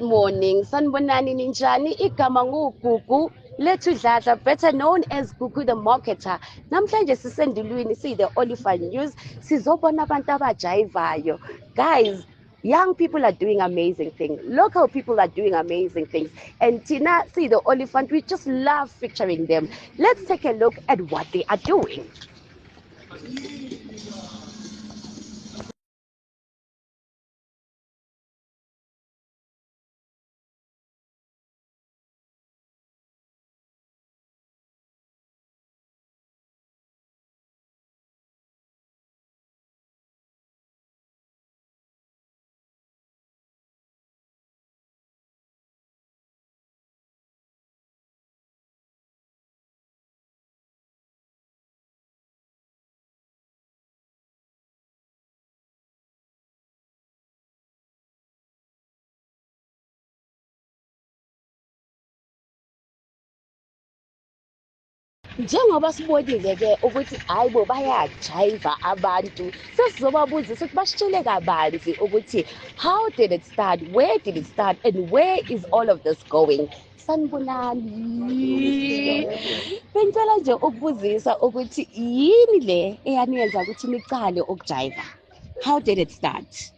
morning, sanibonani ninjani? Igama nguGugu Lethu Dladla, better known as Gugu the Marketer. Namhlanje sisendulwini the Oliphant News. Sizobona abantu abajayivayo. Guys, young people are doing amazing things. Local people are doing amazing things. And Tina, the Oliphant, we just love featuring them. Let's take a look at what they are doing. Njengoba sibonile-ke ukuthi hayibo bayajayiva abantu, sesizobabuza ukuthi basitshele kabanzi ukuthi how did it start, where did it start, and where is all of this going? Sanibonani. Bengicela nje ukubuzisa ukuthi yini le eyaniyenza ukuthi niqale ukujayiva? How did it start?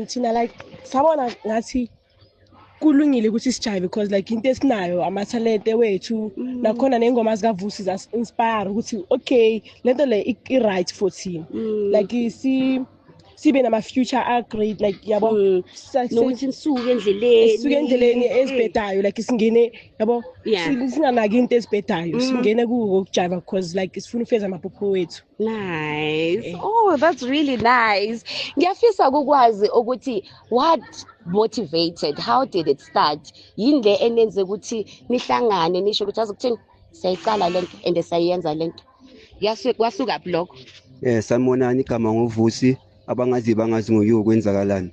Tina, like sabona ngathi kulungile ukuthi sijayive because like into esinayo amathalente wethu nakhona nengoma zikaVusi zas inspire ukuthi okay lento le I right for team like sibe nama future are great like yabo nokuthi nisuke endleleni ezibhedayo like singene yabo singanaki into ezibhedayo singene kujayiva because like sifuna ufeza amaphupho wethu. Nice. Oh, that's really nice. Ngiyafisa ukwazi ukuthi what motivated, how did it start? Yini le enenze ukuthi nihlangane nisho ukuthi azokuthini siyayicala lento and siyayenza lento? Kwasuka blog. Sanibonani, igama nguVusi, abangazi bangazi nguyo kwenzakalani.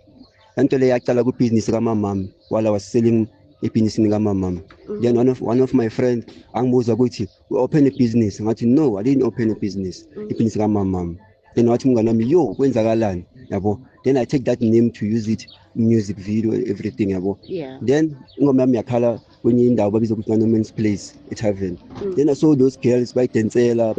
Lento le yaqala ku business kaMamami while I was selling ebhizinisini kaMamami. Then one of my friend angibuza ukuthi we open a business. Ngathi no, I didn't open a business. Ibhizinisi kaMamami. Then wathi mngani wami yo kwenzakalani yabo. Then I take that name to use it in music video everything yabo. Then ingoma yami yakhala kwenye indawo babiza ukuthi No Man's Place eTavern. Then I saw those girls bayidensela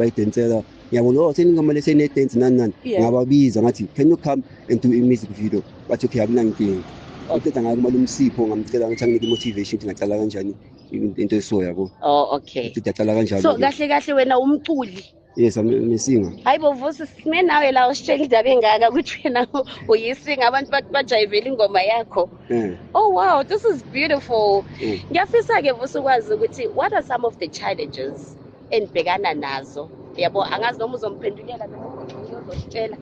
yabo lo seningoma lesene dance nani ngababiza ngathi can you come and do a music video? Bathi okay akunankinga. Uqeda ngakumala umsipho ngamcela ukuthi anginike motivation ukuthi ngicala kanjani into eso yabo. Oh okay. Ngicala kanjani. So kahle wena umculi. Yes, I'm a singer. Hayibo Vusi sime nawe la usitshela indaba engaka ukuthi wena uyisinga abantu bajayivela ingoma yakho. Oh wow, this is beautiful. Ngiyafisa ke Vusi ukwazi ukuthi what are some of the challenges enibhekana nazo? Yabo angazi noma uzomphendulela noma uzositshela.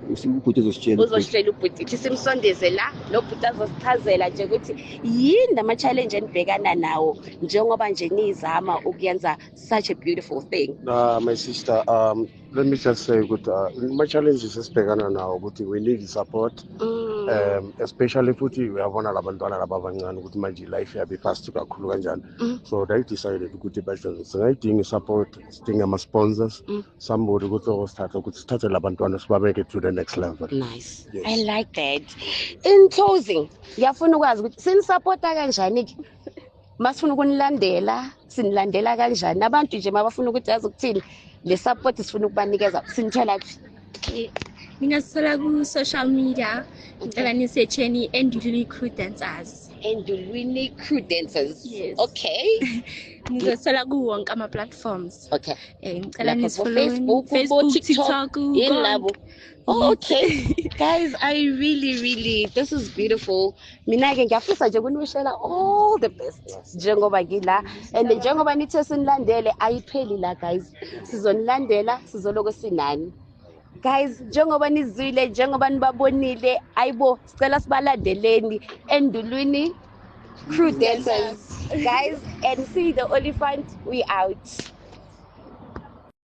Uzositshela ubhuti simsondeze la lo bhuti azosichazela nje ukuthi yini ama challenge enibhekana nawo njengoba nje nizama ukuyenza such a beautiful thing. My sister, let me just say good my challenges esibhekana nawo ukuthi we need support especially futhi uyabona labantwana lababancane ukuthi manje life yabe fast kakhulu kanjani. So they decided ukuthi singayidinga support, sidinga ama sponsors, somebody ukuthi sithathe labantwana sibabeke to the next level. Nice. Yes. I like that. In closing, ngiyafuna ukwazi ukuthi sinisupporta kanjani ke? Masifuna ukunilandela, sinilandela kanjani? Abantu nje mabafuna ukuthi yazi ukuthini le support sifuna ukubanikeza sinithola phi? Ningasithola ku social media, ngicela nisearcheni Endulwini Crew Dancers. Endulwini Crew Dancers. Yes. Okay. Nizosithola ku wonke ama platforms. Okay. Ngicela Facebook, TikTok, yini. Oh, okay. Guys, I really, this is beautiful. Mina ke ngiyafisa nje kunishela all the best. Njengoba ngila and njengoba nithe sinilandele ayipheli la guys. Sizonilandela sizoloko sinani. Guys, njengoba nizwile, njengoba nibabonile, ayibo sicela sibalandeleni Endulwini Crew Dancers. Guys, and see the Oliphant, we out.